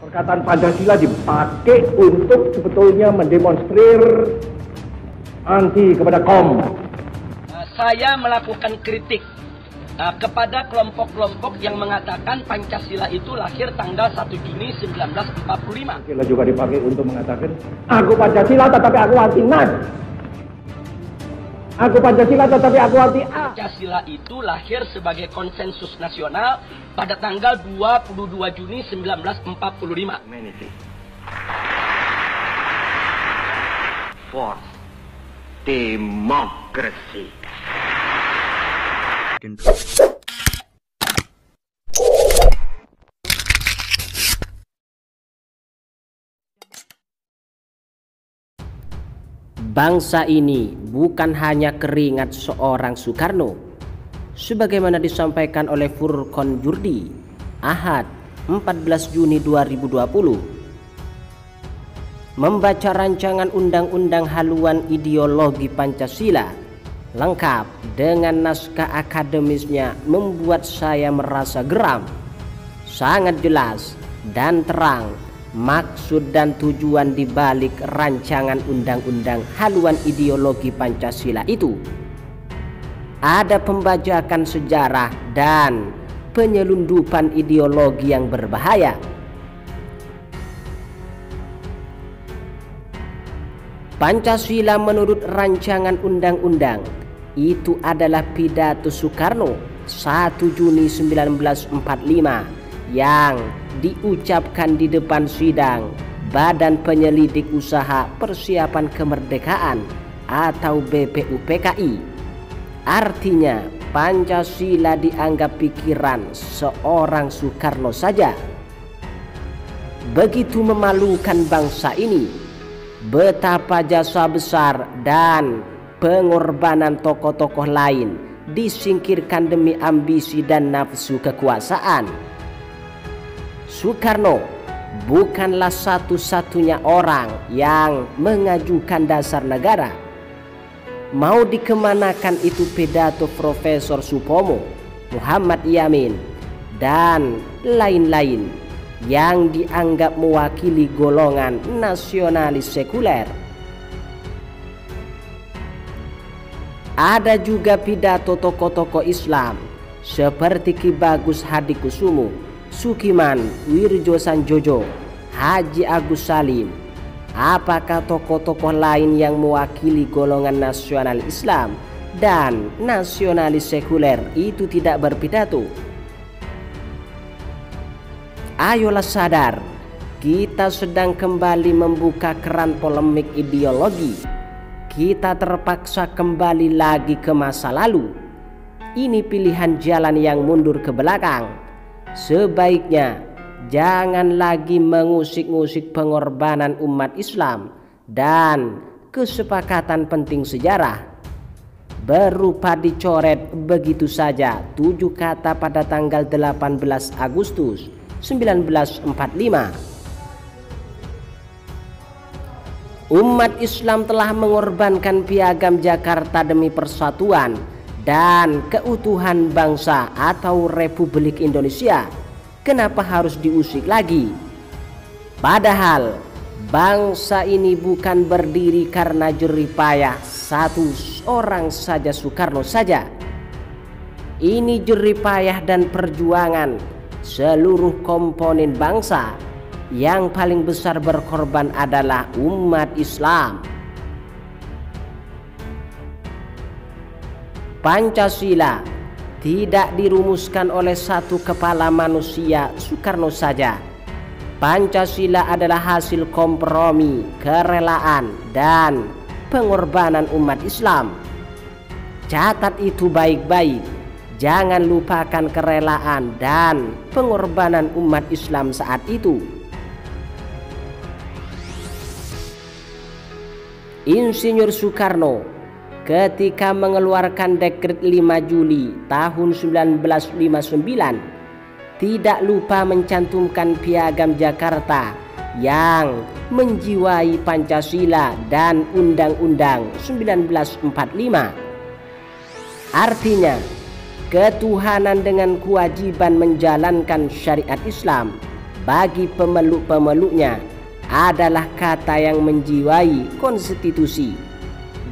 Perkataan Pancasila dipakai untuk sebetulnya mendemonstrir anti kepada kaum. Saya melakukan kritik kepada kelompok-kelompok yang mengatakan Pancasila itu lahir tanggal 1 Juni 1945. Pancasila juga dipakai untuk mengatakan, aku Pancasila tetapi aku anti NAS. Aku Pancasila tetapi aku anti A. Pancasila itu lahir sebagai konsensus nasional pada tanggal 22 Juni 1945. For democracy. Bangsa ini bukan hanya keringat seorang Soekarno, sebagaimana disampaikan oleh Furqon Jurdi, Ahad 14 Juni 2020. Membaca rancangan undang-undang haluan ideologi Pancasila lengkap dengan naskah akademisnya membuat saya merasa geram. Sangat jelas dan terang maksud dan tujuan di balik rancangan undang-undang haluan ideologi Pancasila itu. Ada pembajakan sejarah dan penyelundupan ideologi yang berbahaya. Pancasila menurut rancangan undang-undang itu adalah pidato Soekarno 1 Juni 1945 yang diucapkan di depan sidang Badan Penyelidik Usaha Persiapan Kemerdekaan atau BPUPKI. Artinya Pancasila dianggap pikiran seorang Soekarno saja. Begitu memalukan bangsa ini, betapa jasa besar dan pengorbanan tokoh-tokoh lain disingkirkan demi ambisi dan nafsu kekuasaan. Soekarno bukanlah satu-satunya orang yang mengajukan dasar negara. Mau dikemanakan itu pidato Profesor Supomo, Muhammad Yamin, dan lain-lain yang dianggap mewakili golongan nasionalis sekuler. Ada juga pidato tokoh-tokoh Islam seperti Ki Bagus Hadikusumo, Sukiman Wirjosanjojo, Haji Agus Salim. Apakah tokoh-tokoh lain yang mewakili golongan nasional Islam dan nasionalis sekuler itu tidak berpidato? Ayolah sadar, kita sedang kembali membuka keran polemik ideologi. Kita terpaksa kembali lagi ke masa lalu. Ini pilihan jalan yang mundur ke belakang. Sebaiknya jangan lagi mengusik-ngusik pengorbanan umat Islam dan kesepakatan penting sejarah berupa dicoret begitu saja 7 kata pada tanggal 18 Agustus 1945. Umat Islam telah mengorbankan piagam Jakarta demi persatuan dan keutuhan bangsa atau Republik Indonesia. Kenapa harus diusik lagi? Padahal bangsa ini bukan berdiri karena jerih payah satu orang saja, Soekarno saja. Ini jerih payah dan perjuangan seluruh komponen bangsa. Yang paling besar berkorban adalah umat Islam. Pancasila tidak dirumuskan oleh satu kepala manusia, Soekarno saja. Pancasila adalah hasil kompromi, kerelaan, dan pengorbanan umat Islam. Catat itu baik-baik. Jangan lupakan kerelaan dan pengorbanan umat Islam saat itu. Insinyur Soekarno ketika mengeluarkan dekret 5 Juli tahun 1959 tidak lupa mencantumkan piagam Jakarta yang menjiwai Pancasila dan Undang-Undang 1945. Artinya ketuhanan dengan kewajiban menjalankan syariat Islam bagi pemeluk-pemeluknya adalah kata yang menjiwai konstitusi,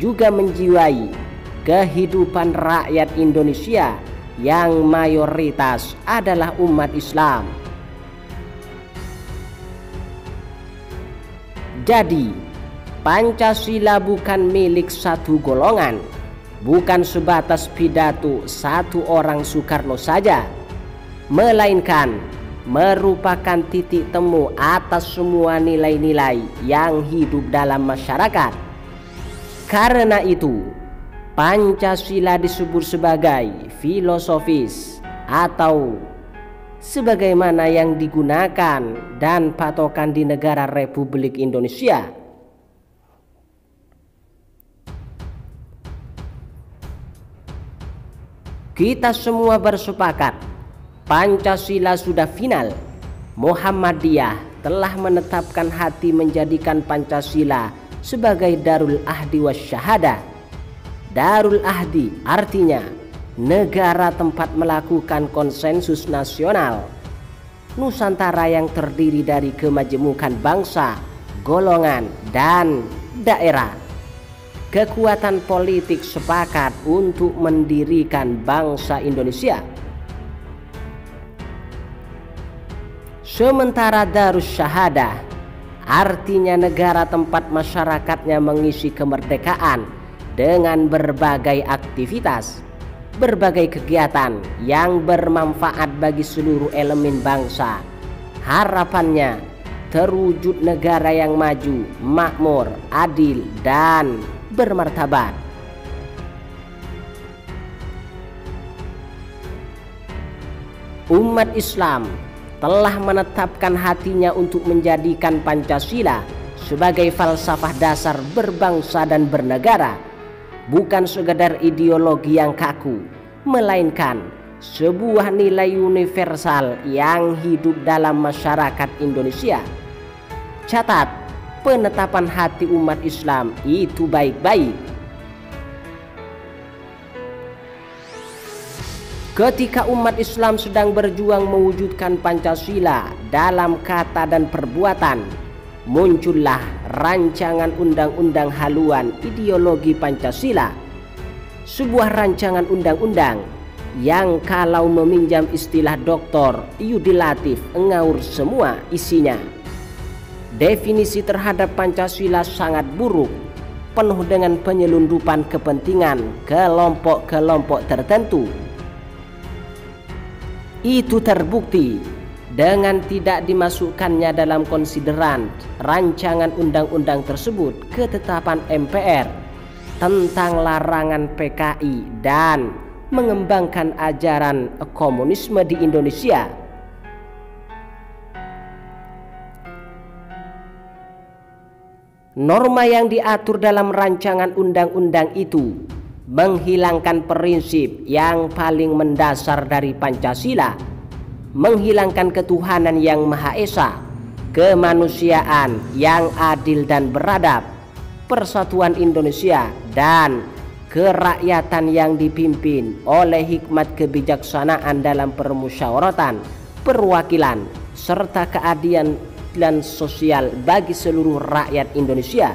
juga menjiwai kehidupan rakyat Indonesia yang mayoritas adalah umat Islam. Jadi, Pancasila bukan milik satu golongan, bukan sebatas pidato satu orang Soekarno saja, melainkan merupakan titik temu atas semua nilai-nilai yang hidup dalam masyarakat. Karena itu, Pancasila disebut sebagai filosofis atau sebagaimana yang digunakan dan patokan di negara Republik Indonesia. Kita semua bersepakat Pancasila sudah final. Muhammadiyah telah menetapkan hati menjadikan Pancasila sebagai Darul Ahdi Wasyahadah. Darul Ahdi artinya negara tempat melakukan konsensus nasional Nusantara yang terdiri dari kemajemukan bangsa, golongan, dan daerah. Kekuatan politik sepakat untuk mendirikan bangsa Indonesia. Sementara Darus Syahadah artinya negara tempat masyarakatnya mengisi kemerdekaan dengan berbagai aktivitas, berbagai kegiatan yang bermanfaat bagi seluruh elemen bangsa. Harapannya terwujud negara yang maju, makmur, adil, dan bermartabat. Umat Islam telah menetapkan hatinya untuk menjadikan Pancasila sebagai falsafah dasar berbangsa dan bernegara, bukan sekedar ideologi yang kaku, melainkan sebuah nilai universal yang hidup dalam masyarakat Indonesia. Catat, penetapan hati umat Islam itu baik-baik. Ketika umat Islam sedang berjuang mewujudkan Pancasila dalam kata dan perbuatan, muncullah rancangan undang-undang haluan ideologi Pancasila. Sebuah rancangan undang-undang yang kalau meminjam istilah Dr. Yudi Latif ngaur semua isinya. Definisi terhadap Pancasila sangat buruk, penuh dengan penyelundupan kepentingan kelompok-kelompok tertentu. Itu terbukti dengan tidak dimasukkannya dalam konsideran rancangan undang-undang tersebut ketetapan MPR tentang larangan PKI dan mengembangkan ajaran komunisme di Indonesia. Norma yang diatur dalam rancangan undang-undang itu menghilangkan prinsip yang paling mendasar dari Pancasila, menghilangkan ketuhanan yang Maha Esa, kemanusiaan yang adil dan beradab, persatuan Indonesia, dan kerakyatan yang dipimpin oleh hikmat kebijaksanaan dalam permusyawaratan, perwakilan, serta keadilan sosial bagi seluruh rakyat Indonesia.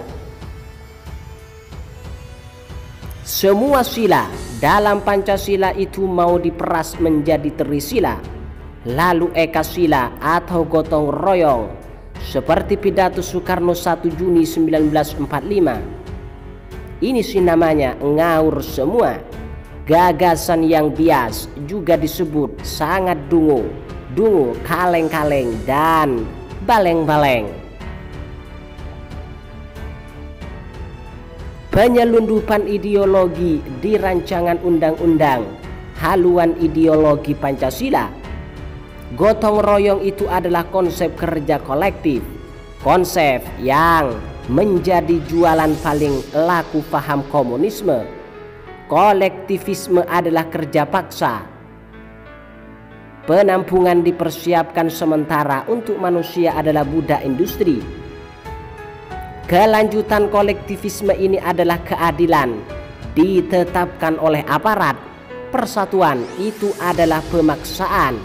Semua sila dalam Pancasila itu mau diperas menjadi trisila, lalu ekasila atau gotong royong, seperti pidato Soekarno 1 Juni 1945. Ini sih namanya ngaur semua. Gagasan yang bias juga disebut sangat dungu, kaleng-kaleng, dan baleng-baleng. Penyelundupan ideologi di rancangan undang-undang haluan ideologi Pancasila. Gotong royong itu adalah konsep kerja kolektif, konsep yang menjadi jualan paling laku paham komunisme. Kolektivisme adalah kerja paksa. Penampungan dipersiapkan sementara untuk manusia adalah budak industri. Kelanjutan kolektivisme ini adalah keadilan ditetapkan oleh aparat. Persatuan itu adalah pemaksaan,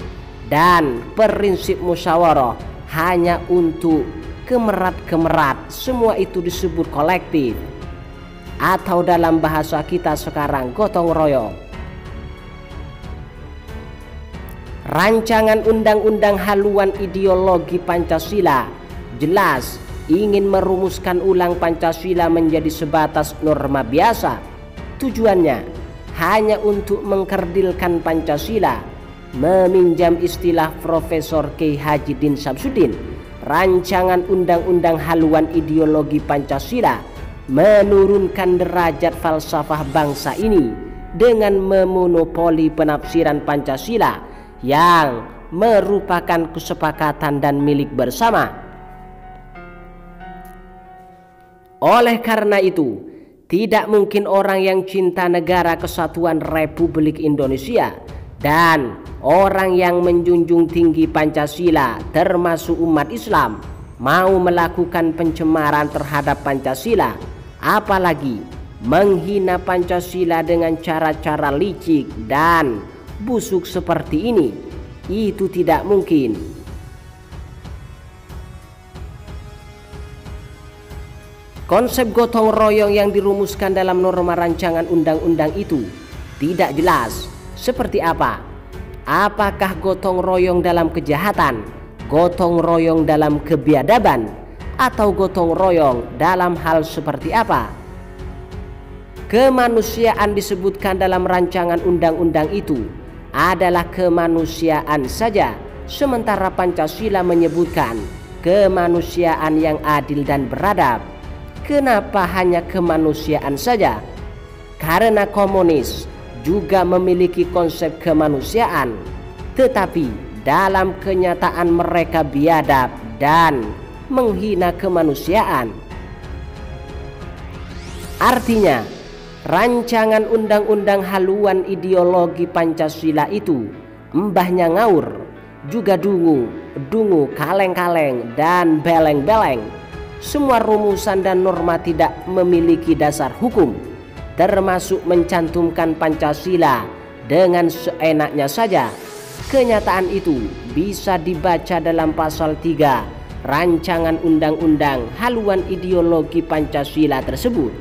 dan prinsip musyawarah hanya untuk kemerat-kemerat, semua itu disebut kolektif, atau dalam bahasa kita sekarang gotong royong. Rancangan undang-undang haluan ideologi Pancasila jelas ingin merumuskan ulang Pancasila menjadi sebatas norma biasa. Tujuannya hanya untuk mengkerdilkan Pancasila. Meminjam istilah Profesor Kiai Haji Din Samsudin, rancangan undang-undang haluan ideologi Pancasila menurunkan derajat falsafah bangsa ini dengan memonopoli penafsiran Pancasila yang merupakan kesepakatan dan milik bersama. Oleh karena itu, tidak mungkin orang yang cinta negara kesatuan Republik Indonesia dan orang yang menjunjung tinggi Pancasila termasuk umat Islam mau melakukan pencemaran terhadap Pancasila, apalagi menghina Pancasila dengan cara-cara licik dan busuk seperti ini. Itu tidak mungkin. Konsep gotong royong yang dirumuskan dalam norma rancangan undang-undang itu tidak jelas seperti apa. Apakah gotong royong dalam kejahatan, gotong royong dalam kebiadaban, atau gotong royong dalam hal seperti apa? Kemanusiaan disebutkan dalam rancangan undang-undang itu adalah kemanusiaan saja, sementara Pancasila menyebutkan kemanusiaan yang adil dan beradab. Kenapa hanya kemanusiaan saja? Karena komunis juga memiliki konsep kemanusiaan, tetapi dalam kenyataan mereka biadab dan menghina kemanusiaan. Artinya, rancangan undang-undang haluan ideologi Pancasila itu mbahnya ngawur, juga dungu, kaleng-kaleng, dan beleng-beleng. Semua rumusan dan norma tidak memiliki dasar hukum, termasuk mencantumkan Pancasila dengan seenaknya saja. Kenyataan itu bisa dibaca dalam pasal 3 rancangan undang-undang haluan ideologi Pancasila tersebut.